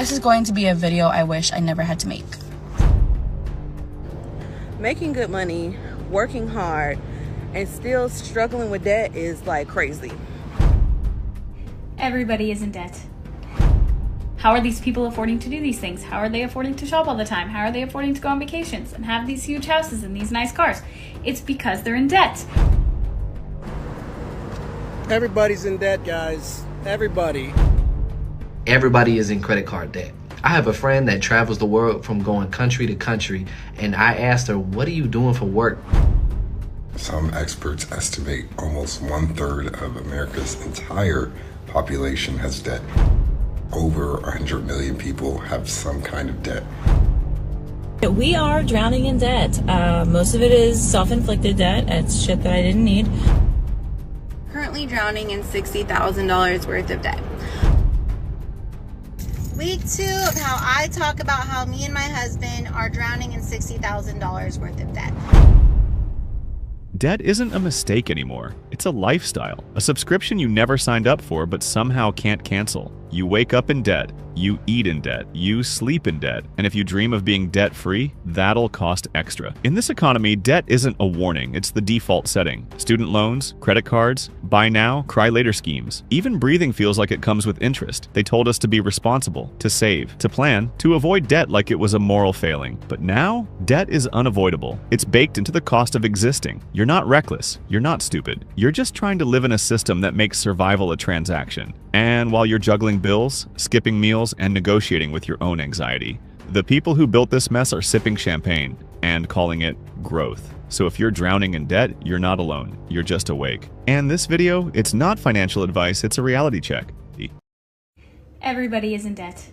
This is going to be a video I wish I never had to make. Making good money, working hard, and still struggling with debt is like crazy. Everybody is in debt. How are these people affording to do these things? How are they affording to shop all the time? How are they affording to go on vacations and have these huge houses and these nice cars? It's because they're in debt. Everybody's in debt, guys. Everybody. Everybody is in credit card debt. I have a friend that travels the world from going country to country, and I asked her, what are you doing for work? Some experts estimate almost 1/3 of America's entire population has debt. Over 100 million people have some kind of debt. We are drowning in debt. Most of it is self-inflicted debt. It's shit that I didn't need. Currently drowning in $60,000 worth of debt. Week 2 of how I talk about how me and my husband are drowning in $60,000 worth of debt. Debt isn't a mistake anymore. It's a lifestyle, a subscription you never signed up for but somehow can't cancel. You wake up in debt, you eat in debt, you sleep in debt, and if you dream of being debt-free, that'll cost extra. In this economy, debt isn't a warning, it's the default setting. Student loans, credit cards, buy now, cry later schemes. Even breathing feels like it comes with interest. They told us to be responsible, to save, to plan, to avoid debt like it was a moral failing. But now, debt is unavoidable. It's baked into the cost of existing. You're not reckless, you're not stupid. You're just trying to live in a system that makes survival a transaction. And while you're juggling bills, skipping meals, and negotiating with your own anxiety, the people who built this mess are sipping champagne and calling it growth. So if you're drowning in debt, you're not alone. You're just awake. And this video, it's not financial advice, it's a reality check. Everybody is in debt.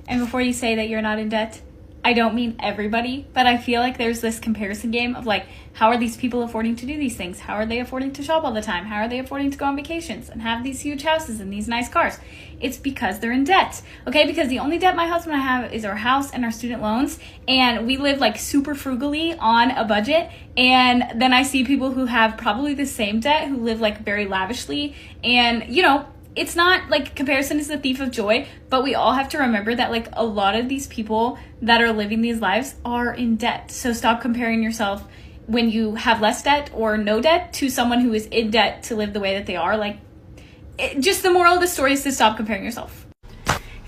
And before you say that you're not in debt, I don't mean everybody, but I feel like there's this comparison game of like, how are these people affording to do these things? How are they affording to shop all the time? How are they affording to go on vacations and have these huge houses and these nice cars? It's because they're in debt, okay? Because the only debt my husband and I have is our house and our student loans, and we live like super frugally on a budget. And then I see people who have probably the same debt who live like very lavishly, and you know, it's not like comparison is the thief of joy, but we all have to remember that like a lot of these people that are living these lives are in debt. So stop comparing yourself when you have less debt or no debt to someone who is in debt to live the way that they are. Like, just the moral of the story is to stop comparing yourself.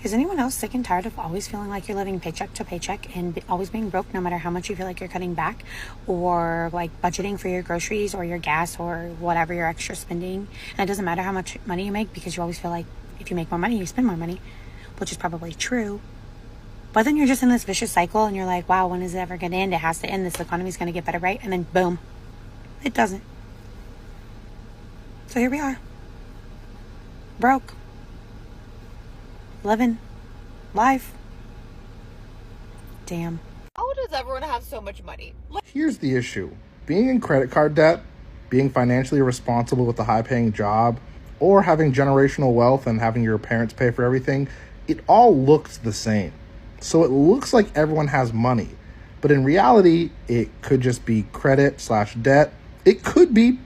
Is anyone else sick and tired of always feeling like you're living paycheck to paycheck and always being broke no matter how much you feel like you're cutting back, or like budgeting for your groceries or your gas or whatever your extra spending? And it doesn't matter how much money you make because you always feel like if you make more money, you spend more money, which is probably true. But then you're just in this vicious cycle and you're like, wow, when is it ever going to end? It has to end. This economy's going to get better, right? And then boom, it doesn't. So here we are. Broke. Living life. Damn. How does everyone have so much money? Here's the issue. Being in credit card debt, being financially responsible with a high-paying job, or having generational wealth and having your parents pay for everything, it all looks the same. So it looks like everyone has money. But in reality, it could just be credit/debt. It could be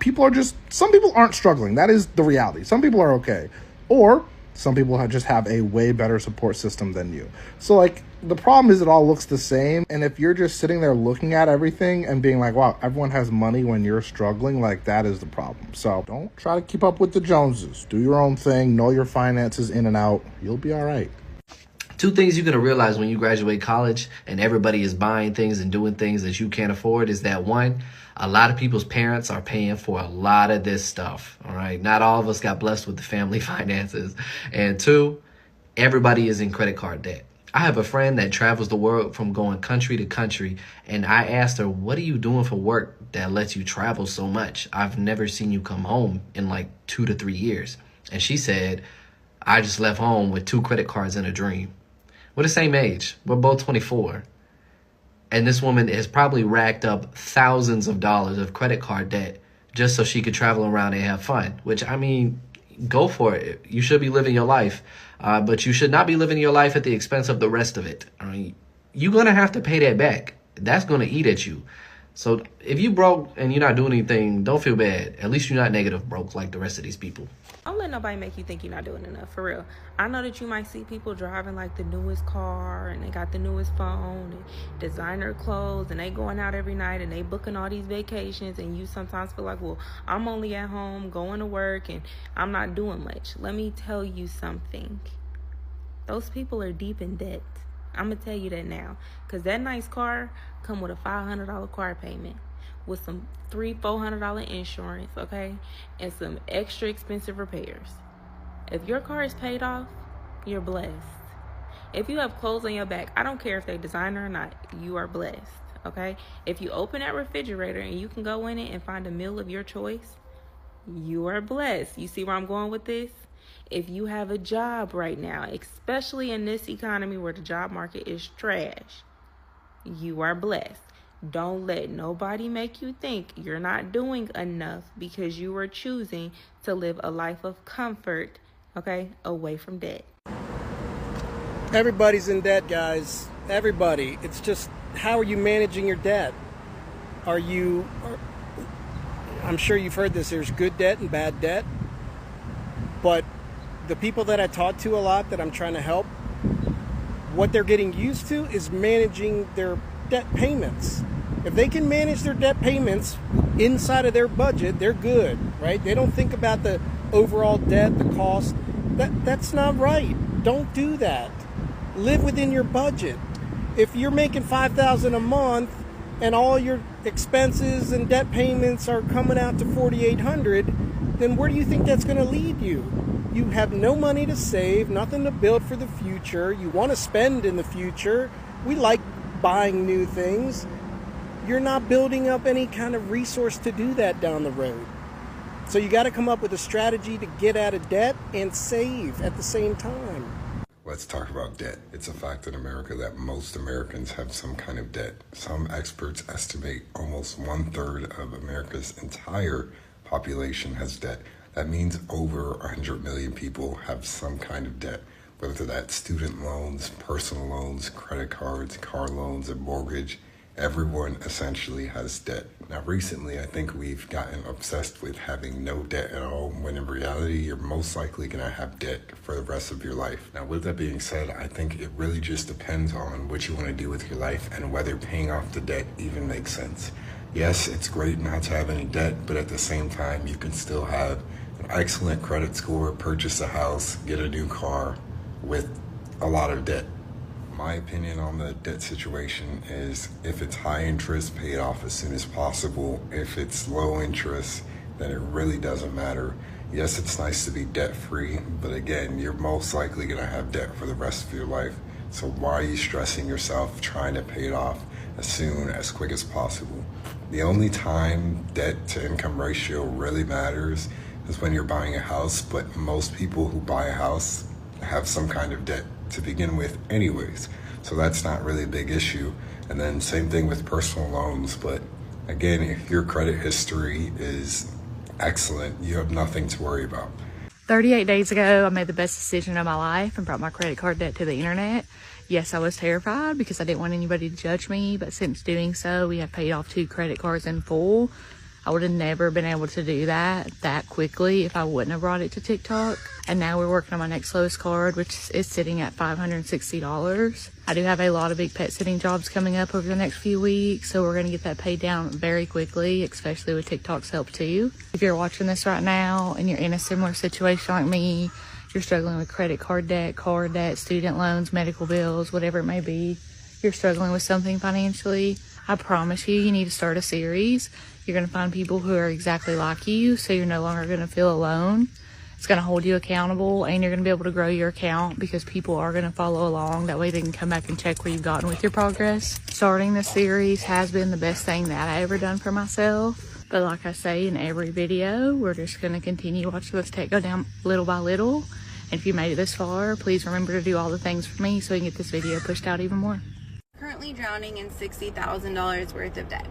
some people aren't struggling. That is the reality. Some people are okay. Or some people just have a way better support system than you. So like the problem is it all looks the same. And if you're just sitting there looking at everything and being like, wow, everyone has money when you're struggling, like that is the problem. So don't try to keep up with the Joneses. Do your own thing. Know your finances in and out. You'll be all right. 2 things you're going to realize when you graduate college and everybody is buying things and doing things that you can't afford is that, 1, a lot of people's parents are paying for a lot of this stuff, all right? Not all of us got blessed with the family finances. And 2, everybody is in credit card debt. I have a friend that travels the world from going country to country, and I asked her, what are you doing for work that lets you travel so much? I've never seen you come home in like 2 to 3 years. And she said, I just left home with 2 credit cards and a dream. We're the same age. We're both 24. And this woman has probably racked up thousands of dollars of credit card debt just so she could travel around and have fun, which, I mean, go for it. You should be living your life, but you should not be living your life at the expense of the rest of it. I mean, you're going to have to pay that back. That's going to eat at you. So if you broke and you're not doing anything, don't feel bad. At least you're not negative broke like the rest of these people. Don't let nobody make you think you're not doing enough, for real. I know that you might see people driving like the newest car and they got the newest phone and designer clothes and they going out every night and they booking all these vacations, and you sometimes feel like, well, I'm only at home going to work and I'm not doing much. Let me tell you something. Those people are deep in debt. I'm going to tell you that now, because that nice car come with a $500 car payment, with some $300-400 insurance, okay, and some extra expensive repairs. If your car is paid off, you're blessed. If you have clothes on your back, I don't care if they're designer or not, you are blessed, okay? If you open that refrigerator and you can go in it and find a meal of your choice, you are blessed. You see where I'm going with this? If you have a job right now, especially in this economy where the job market is trash, you are blessed. Don't let nobody make you think you're not doing enough because you are choosing to live a life of comfort, okay, away from debt. Everybody's in debt, guys. Everybody. It's just, how are you managing your debt? I'm sure you've heard this, there's good debt and bad debt. But the people that I talk to a lot that I'm trying to help, what they're getting used to is managing their debt payments. If they can manage their debt payments inside of their budget, they're good, right? They don't think about the overall debt, the cost. That's not right. Don't do that. Live within your budget. If you're making $5,000 a month and all your expenses and debt payments are coming out to $4,800, then where do you think that's going to lead you? You have no money to save, nothing to build for the future. You want to spend in the future. We like buying new things. You're not building up any kind of resource to do that down the road. So you got to come up with a strategy to get out of debt and save at the same time. Let's talk about debt. It's a fact in America that most Americans have some kind of debt. Some experts estimate almost 1/3 of America's entire population has debt. That means over 100 million people have some kind of debt, whether that's student loans, personal loans, credit cards, car loans, a mortgage. Everyone essentially has debt. Now, recently, I think we've gotten obsessed with having no debt at all, when in reality, you're most likely going to have debt for the rest of your life. Now, with that being said, I think it really just depends on what you want to do with your life and whether paying off the debt even makes sense. Yes, it's great not to have any debt, but at the same time, you can still have an excellent credit score, purchase a house, get a new car with a lot of debt. My opinion on the debt situation is, if it's high interest, pay it off as soon as possible. If it's low interest, then it really doesn't matter. Yes, it's nice to be debt free, but again, you're most likely going to have debt for the rest of your life. So why are you stressing yourself trying to pay it off as quick as possible? The only time debt to income ratio really matters is when you're buying a house, but most people who buy a house have some kind of debt to begin with anyways, so that's not really a big issue. And then same thing with personal loans, but again, if your credit history is excellent, you have nothing to worry about. 38 days ago, I made the best decision of my life and brought my credit card debt to the internet. Yes, I was terrified because I didn't want anybody to judge me, but since doing so, we have paid off 2 credit cards in full. I would have never been able to do that quickly if I wouldn't have brought it to TikTok. And now we're working on my next lowest card, which is sitting at $560. I do have a lot of big pet sitting jobs coming up over the next few weeks, so we're going to get that paid down very quickly, especially with TikTok's help too. If you're watching this right now and you're in a similar situation like me, you're struggling with credit card debt, car debt, student loans, medical bills, whatever it may be, you're struggling with something financially, I promise you need to start a series. You're going to find people who are exactly like you, so you're no longer going to feel alone. It's going to hold you accountable, and you're going to be able to grow your account because people are going to follow along. That way they can come back and check where you've gotten with your progress. Starting this series has been the best thing that I ever done for myself. But like I say in every video, we're just going to continue watching this tech go down little by little. And if you made it this far, please remember to do all the things for me so we can get this video pushed out even more. Currently drowning in $60,000 worth of debt.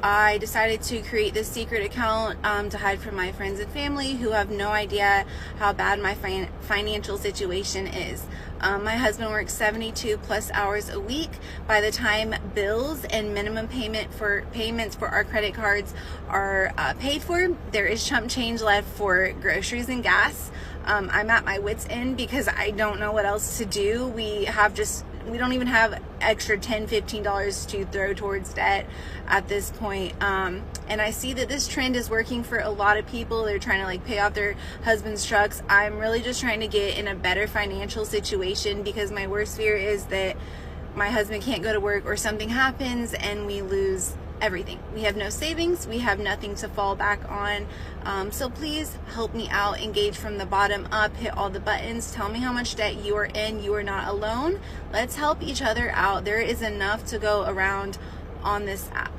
I decided to create this secret account to hide from my friends and family who have no idea how bad my financial situation is. My husband works 72 plus hours a week. By the time bills and minimum payments for our credit cards are paid for, there is chump change left for groceries and gas. I'm at my wit's end because I don't know what else to do. We don't even have extra $10, $15 to throw towards debt at this point. And I see that this trend is working for a lot of people. They're trying to like pay off their husband's trucks. I'm really just trying to get in a better financial situation because my worst fear is that my husband can't go to work or something happens and we lose everything. We have no savings. We have nothing to fall back on. So please help me out. Engage from the bottom up. Hit all the buttons. Tell me how much debt you are in. You are not alone. Let's help each other out. There is enough to go around on this app.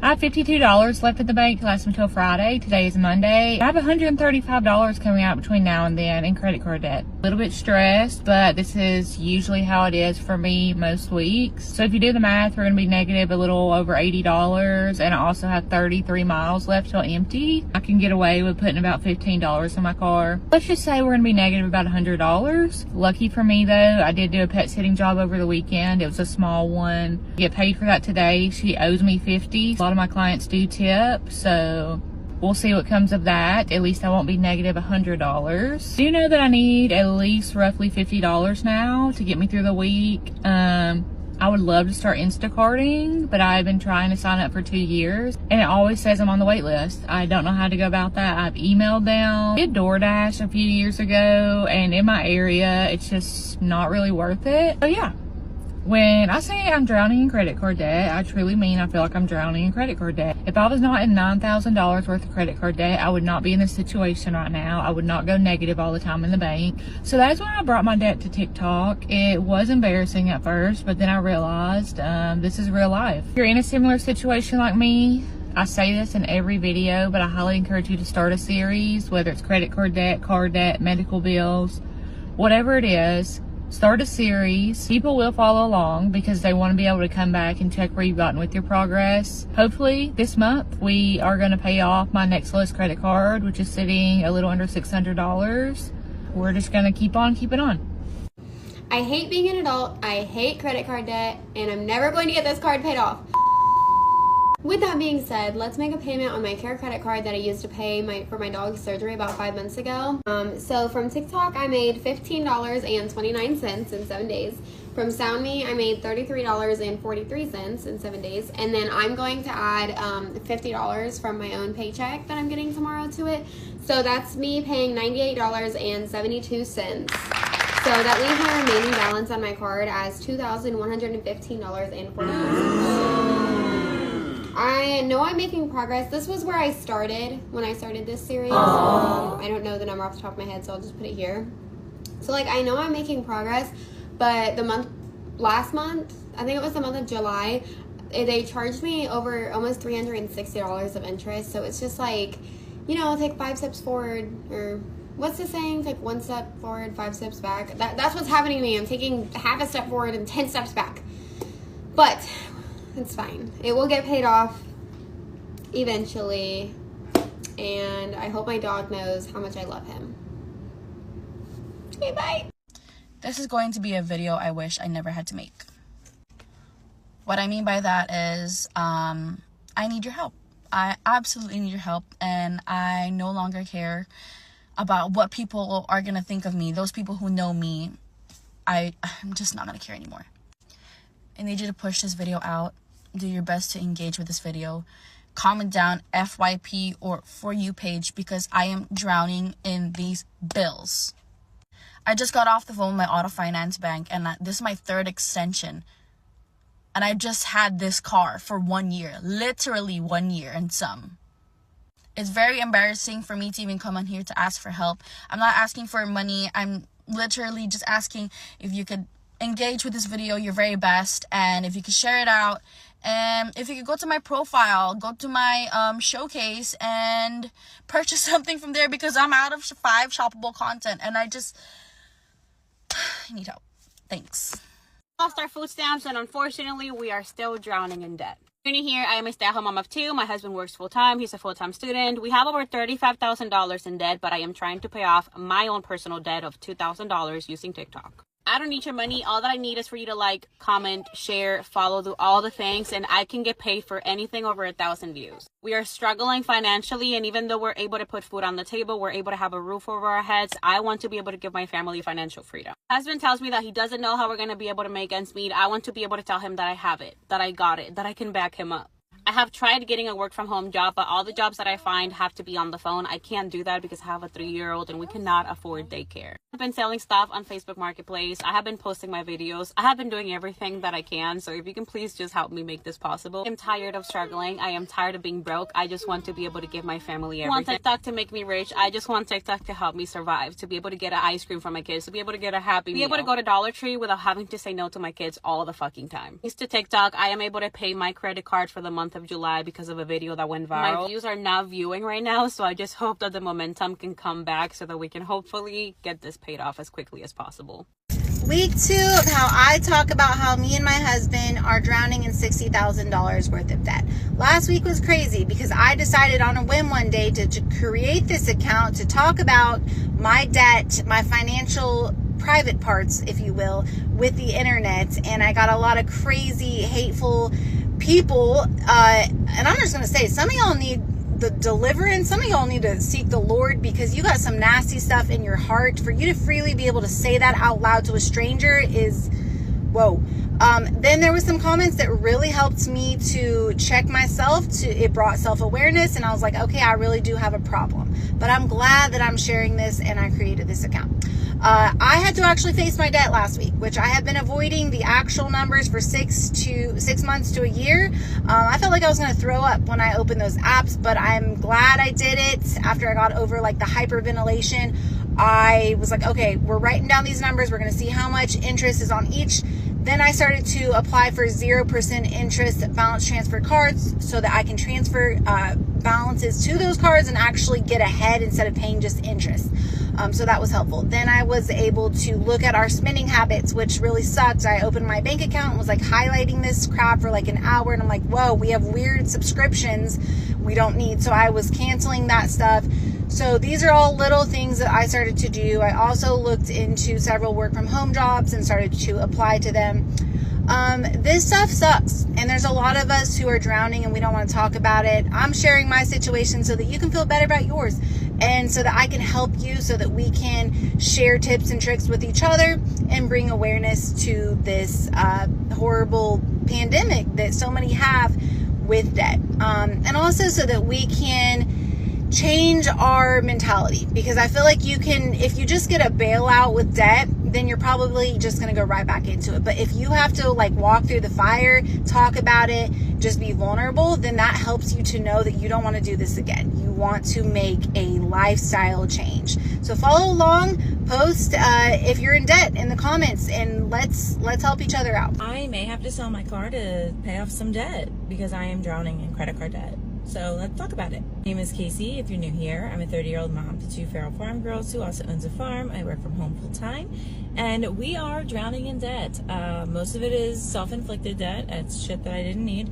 I have $52 left at the bank to last until Friday. Today is Monday. I have $135 coming out between now and then in credit card debt. A little bit stressed, but this is usually how it is for me most weeks. So if you do the math, we're going to be negative a little over $80, and I also have 33 miles left till empty. I can get away with putting about $15 in my car. Let's just say we're going to be negative about $100. Lucky for me though, I did do a pet sitting job over the weekend. It was a small one. I get paid for that today. She owes me $50. A lot of my clients do tip, so we'll see what comes of that. At least I won't be negative $100. Do you know that I need at least roughly $50 now to get me through the week? I would love to start Instacarting, but I've been trying to sign up for 2 years and it always says I'm on the wait list. I don't know how to go about that. I've emailed them. I did DoorDash a few years ago, and in my area it's just not really worth it. So yeah, when I say I'm drowning in credit card debt, I truly mean I feel like I'm drowning in credit card debt. If I was not in $9,000 worth of credit card debt, I would not be in this situation right now. I would not go negative all the time in the bank. So that's why I brought my debt to TikTok. It was embarrassing at first, but then I realized this is real life. If you're in a similar situation like me, I say this in every video, but I highly encourage you to start a series, whether it's credit card debt, medical bills, whatever it is. Start a series. People will follow along because they want to be able to come back and check where you've gotten with your progress. Hopefully this month we are going to pay off my next lowest credit card, which is sitting a little under $600. We're just going to keep on keeping on. I hate being an adult. I hate credit card debt, and I'm never going to get this card paid off. With that being said, let's make a payment on my Care credit card that I used to pay for my dog's surgery about 5 months ago. So from TikTok, I made $15.29 in 7 days. From SoundMe, I made $33.43 in 7 days. And then I'm going to add $50 from my own paycheck that I'm getting tomorrow to it. So that's me paying $98.72. So that leaves my remaining balance on my card as $2,115.44. I know I'm making progress. This was where I started when I started this series. I don't know the number off the top of my head, so I'll just put it here. So like, I know I'm making progress, but last month, I think it was the month of July, they charged me over almost $360 of interest. So it's just like, you know, take 5 steps forward, or what's the saying? Take 1 step forward, 5 steps back. That's what's happening to me. I'm taking half a step forward and 10 steps back. But it's fine. It will get paid off eventually, and I hope my dog knows how much I love him. Okay, bye. This is going to be a video I wish I never had to make. What I mean by that is, I need your help. I absolutely need your help, and I no longer care about what people are going to think of me. Those people who know me, I'm just not going to care anymore. I need you to push this video out. Do your best to engage with this video. Comment down FYP or For You page because I am drowning in these bills. I just got off the phone with my auto finance bank, and this is my 3rd extension. And I just had this car for 1 year. Literally 1 year and some. It's very embarrassing for me to even come on here to ask for help. I'm not asking for money. I'm literally just asking if you could engage with this video your very best, and if you could share it out, and if you could go to my profile, go to my showcase and purchase something from there, because I'm out of 5 shoppable content and I need help. Thanks. Lost our food stamps, and unfortunately we are still drowning in debt. Here, I am a stay-at-home mom of 2. My husband works full-time. He's a full-time student. We have over $35,000 in debt, but I am trying to pay off my own personal debt of $2,000 using TikTok. I don't need your money. All that I need is for you to like, comment, share, follow, do all the things, and I can get paid for anything over 1,000 views. We are struggling financially, and even though we're able to put food on the table, we're able to have a roof over our heads, I want to be able to give my family financial freedom. My husband tells me that he doesn't know how we're going to be able to make ends meet. I want to be able to tell him that I have it, that I got it, that I can back him up. I have tried getting a work from home job, but all the jobs that I find have to be on the phone. I can't do that because I have a 3-year-old and we cannot afford daycare. I've been selling stuff on Facebook Marketplace. I have been posting my videos. I have been doing everything that I can. So if you can please just help me make this possible. I'm tired of struggling. I am tired of being broke. I just want to be able to give my family everything. I want TikTok to make me rich. I just want TikTok to help me survive, to be able to get an ice cream for my kids, to be able to get a Happy Meal, be able to go to Dollar Tree without having to say no to my kids all the fucking time. Thanks to TikTok, I am able to pay my credit card for the month of July because of a video that went viral. My views are not viewing right now, so I just hope that the momentum can come back so that we can hopefully get this paid off as quickly as possible. Week 2 of how I talk about how me and my husband are drowning in $60,000 worth of debt. Last week was crazy because I decided on a whim one day to create this account to talk about my debt, my financial private parts, if you will, with the internet. And I got a lot of crazy, hateful people. And I'm just going to say, some of y'all need the deliverance. Some of y'all need to seek the Lord because you got some nasty stuff in your heart. For you to freely be able to say that out loud to a stranger is, whoa. Then there was some comments that really helped me to check myself. It brought self-awareness, and I was like, okay, I really do have a problem. But I'm glad that I'm sharing this, and I created this account. I had to actually face my debt last week, which I have been avoiding the actual numbers for 6 months to a year. I felt like I was going to throw up when I opened those apps, but I'm glad I did it. After I got over like the hyperventilation, I was like, okay, we're writing down these numbers. We're going to see how much interest is on each. Then I started to apply for 0% interest balance transfer cards so that I can transfer balances to those cards and actually get ahead instead of paying just interest. So that was helpful. Then I was able to look at our spending habits, which really sucked. I opened my bank account and was like highlighting this crap for like an hour, and I'm like, whoa, we have weird subscriptions we don't need. So I was canceling that stuff. So these are all little things that I started to do. I also looked into several work from home jobs and started to apply to them. This stuff sucks, and there's a lot of us who are drowning and we don't want to talk about it. I'm sharing my situation so that you can feel better about yours, and so that I can help you, so that we can share tips and tricks with each other and bring awareness to this horrible pandemic that so many have with debt, and also so that we can change our mentality, because I feel like you can, if you just get a bailout with debt, then you're probably just going to go right back into it. But if you have to like walk through the fire, talk about it, just be vulnerable, then that helps you to know that you don't want to do this again. You want to make a lifestyle change. So follow along, post if you're in debt in the comments, and let's help each other out. I may have to sell my car to pay off some debt because I am drowning in credit card debt. So let's talk about it. My name is Casey. If you're new here, I'm a 30-year-old mom to 2 feral farm girls who also owns a farm. I work from home full time, and we are drowning in debt. Most of it is self-inflicted debt. It's shit that I didn't need,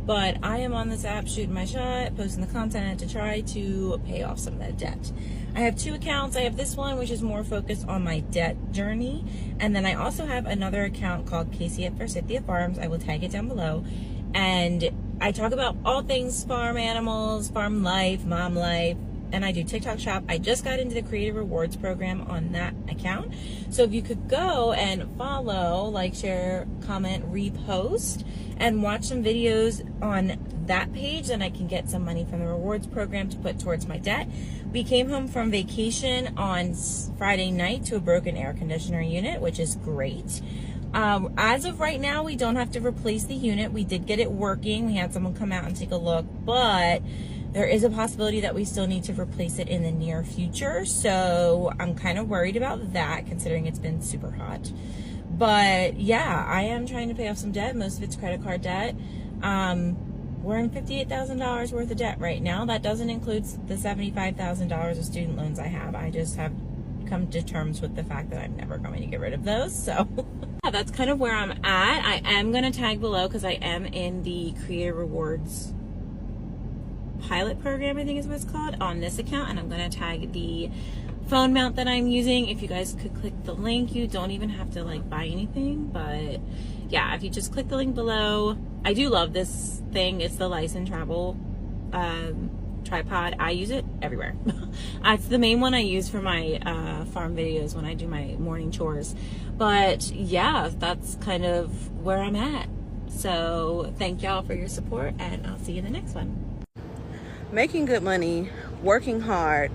but I am on this app shooting my shot, posting the content to try to pay off some of that debt. I have 2 accounts. I have this one, which is more focused on my debt journey, and then I also have another account called Casey at Forsythia Farms. I will tag it down below, and I talk about all things farm animals, farm life, mom life, and I do TikTok shop. I just got into the Creative Rewards program on that account. So if you could go and follow, like, share, comment, repost, and watch some videos on that page, then I can get some money from the rewards program to put towards my debt. We came home from vacation on Friday night to a broken air conditioner unit, which is great. As of right now, we don't have to replace the unit. We did get it working. We had someone come out and take a look, but there is a possibility that we still need to replace it in the near future. So I'm kind of worried about that, considering it's been super hot. But yeah, I am trying to pay off some debt. Most of it's credit card debt. We're in $58,000 worth of debt right now. That doesn't include the $75,000 of student loans I have. I just have come to terms with the fact that I'm never going to get rid of those. So yeah, that's kind of where I'm at. I am going to tag below because I am in the Creative Rewards pilot program, I think is what it's called, on this account, and I'm going to tag the phone mount that I'm using. If you guys could click the link, you don't even have to like buy anything, but yeah, if you just click the link below. I do love this thing. It's the License Travel tripod. I use it everywhere. It's the main one I use for my farm videos when I do my morning chores. But yeah, that's kind of where I'm at. So thank y'all for your support, and I'll see you in the next one. Making good money, working hard,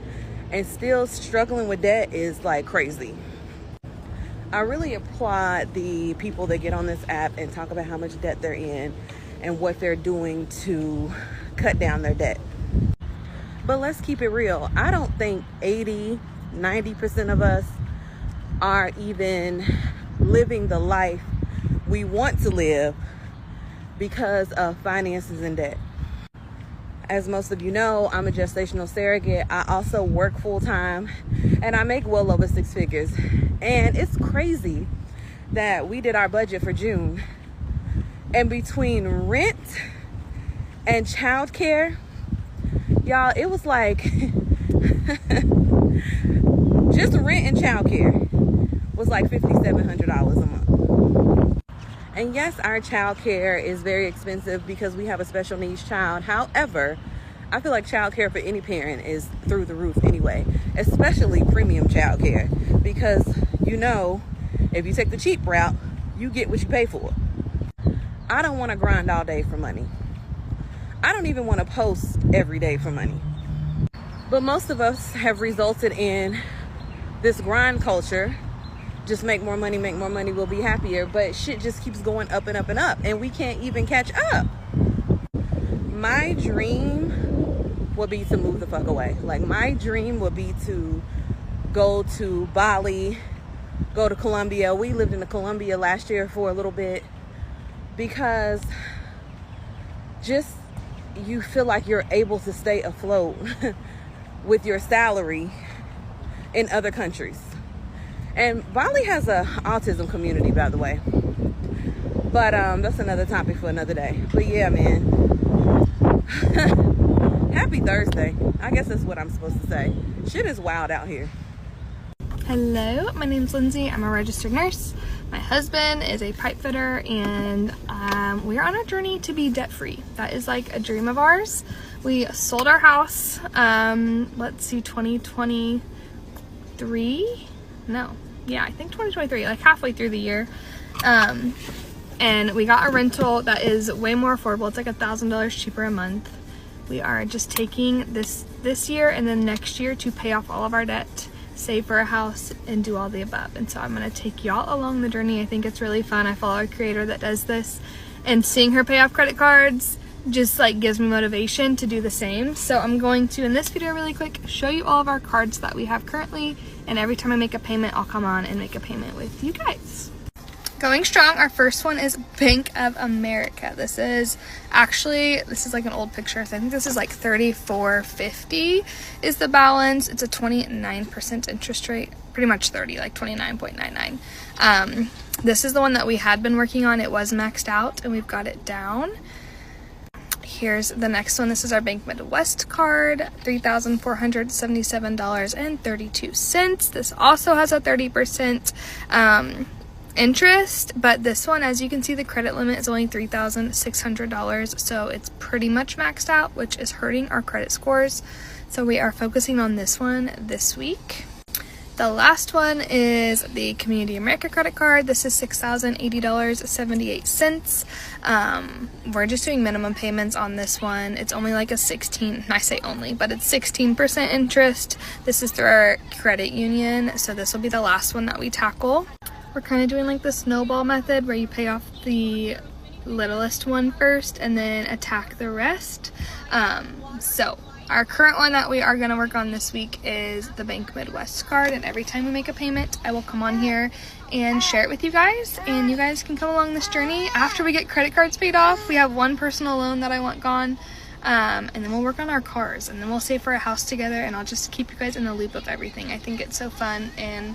and still struggling with debt is like crazy. I really applaud the people that get on this app and talk about how much debt they're in and what they're doing to cut down their debt. But let's keep it real. I don't think 80-90% of us are even living the life we want to live because of finances and debt. As most of you know, I'm a gestational surrogate. I also work full-time, and I make well over 6 figures. And it's crazy that we did our budget for June, and between rent and childcare, y'all, it was like just rent and childcare was like $5,700 a month. And yes, our childcare is very expensive because we have a special needs child. However, I feel like childcare for any parent is through the roof anyway, especially premium childcare, because you know, if you take the cheap route, you get what you pay for. I don't want to grind all day for money. I don't even want to post every day for money. But most of us have resulted in this grind culture. Just make more money, we'll be happier. But shit just keeps going up and up and up, and we can't even catch up. My dream would be to move the fuck away. Like, my dream would be to go to Bali, go to Colombia. We lived in Colombia last year for a little bit because just you feel like you're able to stay afloat with your salary in other countries. And Bali has a autism community, by the way. But that's another topic for another day. But yeah, man. Happy Thursday. I guess that's what I'm supposed to say. Shit is wild out here. Hello, my name's Lindsay. I'm a registered nurse. My husband is a pipe fitter, and we're on a journey to be debt-free. That is like a dream of ours. We sold our house, let's see, 2023? No. Yeah, I think 2023, like halfway through the year. And we got a rental that is way more affordable. It's like $1,000 cheaper a month. We are just taking this year and then next year to pay off all of our debt, save for a house, and do all the above. And so I'm gonna take y'all along the journey. I think it's really fun. I follow a creator that does this, and seeing her pay off credit cards just like gives me motivation to do the same. So I'm going to, in this video really quick, show you all of our cards that we have currently, and every time I make a payment, I'll come on and make a payment with you guys. Going strong, our first one is Bank of America. This is like an old picture, so I think this is like $34.50 is the balance. It's a 29% interest rate, pretty much 30, like 29.99. This is the one that we had been working on. It was maxed out, and we've got it down. Here's the next one. This is our Bank Midwest card, $3,477.32. This also has a 30% interest, but this one, as you can see, the credit limit is only $3,600, so it's pretty much maxed out, which is hurting our credit scores. So we are focusing on this one this week. The last one is the Community America credit card. This is $6,080.78. We're just doing minimum payments on this one. It's only like a 16, I say only, but it's 16% interest. This is through our credit union, so this will be the last one that we tackle. We're kind of doing like the snowball method where you pay off the littlest one first and then attack the rest. So our current one that we are going to work on this week is the Bank Midwest card, and every time we make a payment, I will come on here and share it with you guys, and you guys can come along this journey. After we get credit cards paid off, we have one personal loan that I want gone, and then we'll work on our cars, and then we'll save for a house together, and I'll just keep you guys in the loop of everything. I think it's so fun, and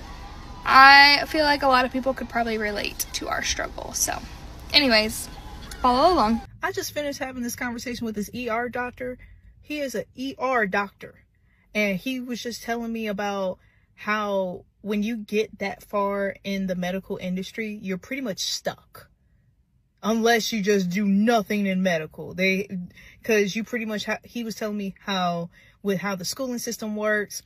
I feel like a lot of people could probably relate to our struggle. So anyways, follow along. I just finished having this conversation with this ER doctor. He is an ER doctor, and he was just telling me about how when you get that far in the medical industry, you're pretty much stuck. Unless you just do nothing in medical. Because you pretty much, he was telling me how the schooling system works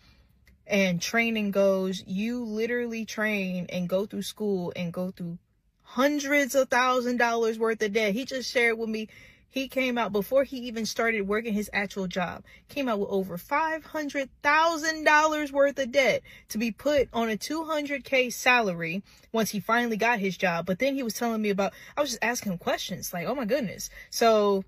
and training goes, you literally train and go through school and go through hundreds of $1,000s worth of debt. He just shared with me, he came out before he even started working his actual job, came out with over $500,000 worth of debt to be put on a $200K salary once he finally got his job. But then he was telling me about, I was just asking him questions like, oh my goodness. So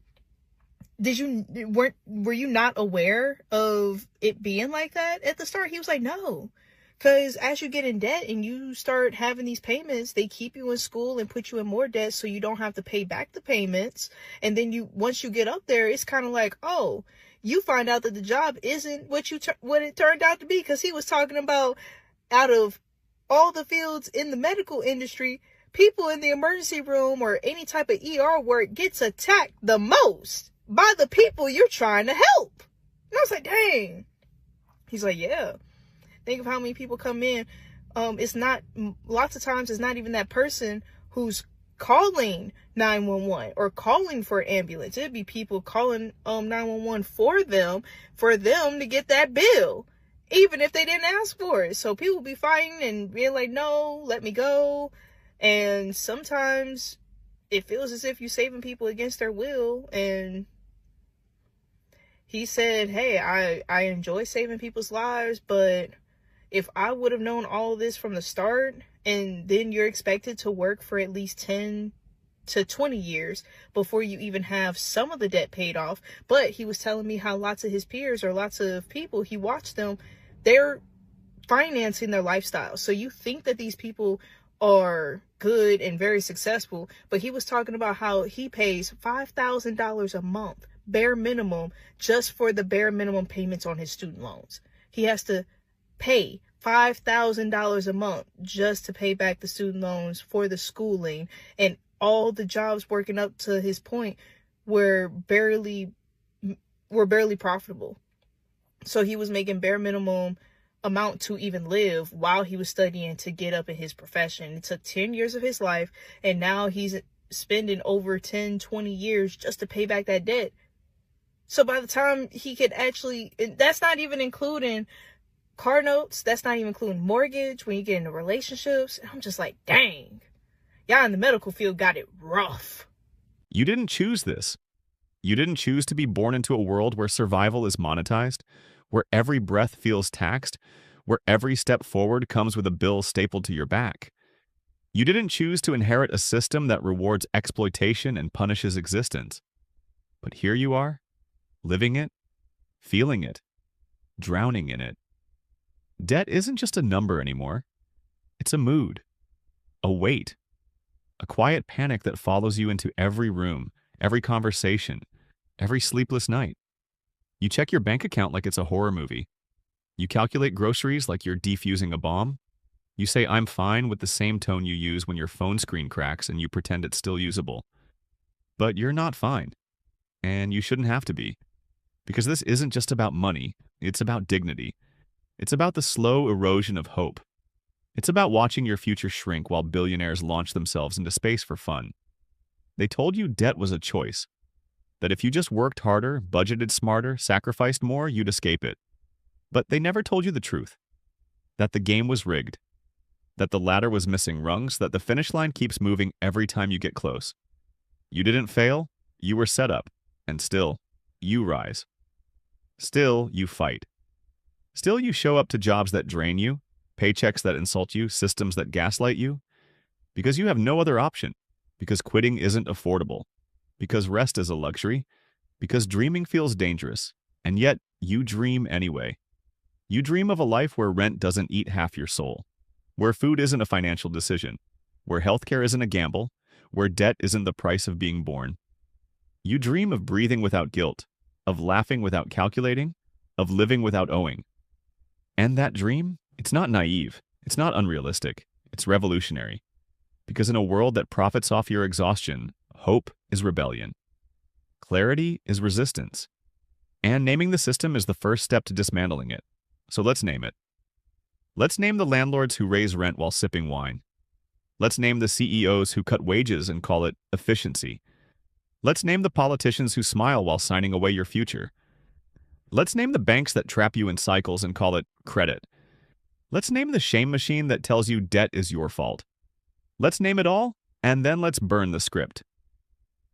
were you not aware of it being like that at the start? He was like, no. Because as you get in debt and you start having these payments, they keep you in school and put you in more debt so you don't have to pay back the payments. And then once you get up there, it's kind of like, oh, you find out that the job isn't what it turned out to be. Because he was talking about, out of all the fields in the medical industry, people in the emergency room or any type of ER work gets attacked the most by the people you're trying to help. And I was like, dang. He's like, yeah. Think of how many people come in. Lots of times it's not even that person who's calling 911 or calling for an ambulance. It'd be people calling 911 for them to get that bill, even if they didn't ask for it. So people be fighting and being like, no, let me go. And sometimes it feels as if you're saving people against their will. And he said, hey, I enjoy saving people's lives, but if I would have known all of this from the start, and then you're expected to work for at least 10 to 20 years before you even have some of the debt paid off. But he was telling me how lots of his peers or lots of people, he watched them, they're financing their lifestyle. So you think that these people are good and very successful, but he was talking about how he pays $5,000 a month, bare minimum, just for the bare minimum payments on his student loans. He has to pay $5,000 a month just to pay back the student loans for the schooling, and all the jobs working up to his point were barely profitable. So he was making bare minimum amount to even live while he was studying to get up in his profession. It took 10 years of his life, and now he's spending over 10, 20 years just to pay back that debt. So by the time he could actually, that's not even including car notes, that's not even including mortgage, when you get into relationships. I'm just like, dang, y'all in the medical field got it rough. You didn't choose this. You didn't choose to be born into a world where survival is monetized, where every breath feels taxed, where every step forward comes with a bill stapled to your back. You didn't choose to inherit a system that rewards exploitation and punishes existence. But here you are, living it, feeling it, drowning in it. Debt isn't just a number anymore. It's a mood, a weight, a quiet panic that follows you into every room, every conversation, every sleepless night. You check your bank account like it's a horror movie. You calculate groceries like you're defusing a bomb. You say, I'm fine, with the same tone you use when your phone screen cracks and you pretend it's still usable. But you're not fine. And you shouldn't have to be. Because this isn't just about money. It's about dignity. It's about the slow erosion of hope. It's about watching your future shrink while billionaires launch themselves into space for fun. They told you debt was a choice. That if you just worked harder, budgeted smarter, sacrificed more, you'd escape it. But they never told you the truth. That the game was rigged. That the ladder was missing rungs, that the finish line keeps moving every time you get close. You didn't fail, you were set up. And still, you rise. Still, you fight. Still, you show up to jobs that drain you, paychecks that insult you, systems that gaslight you. Because you have no other option. Because quitting isn't affordable. Because rest is a luxury. Because dreaming feels dangerous. And yet, you dream anyway. You dream of a life where rent doesn't eat half your soul. Where food isn't a financial decision. Where healthcare isn't a gamble. Where debt isn't the price of being born. You dream of breathing without guilt. Of laughing without calculating. Of living without owing. And that dream, it's not naive. It's not unrealistic. It's revolutionary. Because in a world that profits off your exhaustion, hope is rebellion. Clarity is resistance. And naming the system is the first step to dismantling it. So let's name it. Let's name the landlords who raise rent while sipping wine. Let's name the CEOs who cut wages and call it efficiency. Let's name the politicians who smile while signing away your future. Let's name the banks that trap you in cycles and call it credit. Let's name the shame machine that tells you debt is your fault. Let's name it all, and then let's burn the script.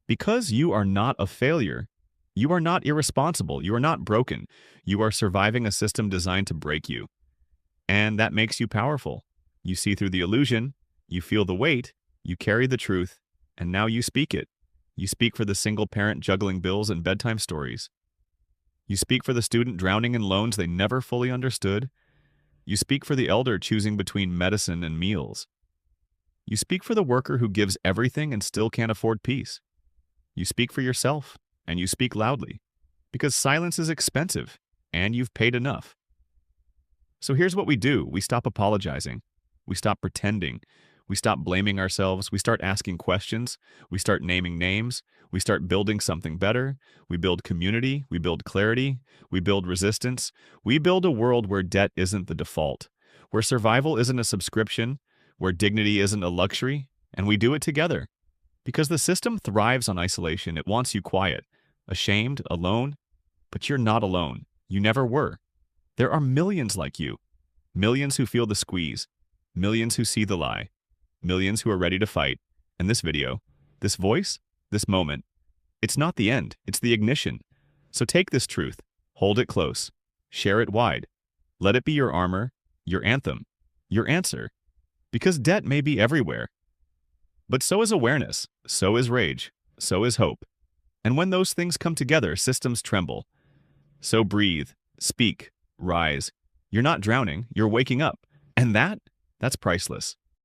Because you are not a failure, you are not irresponsible, you are not broken, you are surviving a system designed to break you. And that makes you powerful. You see through the illusion, you feel the weight, you carry the truth, and now you speak it. You speak for the single parent juggling bills and bedtime stories. You speak for the student drowning in loans they never fully understood. You speak for the elder choosing between medicine and meals. You speak for the worker who gives everything and still can't afford peace. You speak for yourself, and you speak loudly, because silence is expensive, and you've paid enough. So here's what we do. We stop apologizing. We stop pretending. We stop blaming ourselves. We start asking questions. We start naming names. We start building something better. We build community. We build clarity. We build resistance. We build a world where debt isn't the default, where survival isn't a subscription, where dignity isn't a luxury, and we do it together. Because the system thrives on isolation. It wants you quiet, ashamed, alone, but you're not alone. You never were. There are millions like you, millions who feel the squeeze, millions who see the lie, millions who are ready to fight. And this video, this voice, this moment, it's not the end, it's the ignition. So take this truth, hold it close, share it wide. Let it be your armor, your anthem, your answer. Because debt may be everywhere, but so is awareness, so is rage, so is hope. And when those things come together, systems tremble. So breathe, speak, rise. You're not drowning, you're waking up. And that's priceless.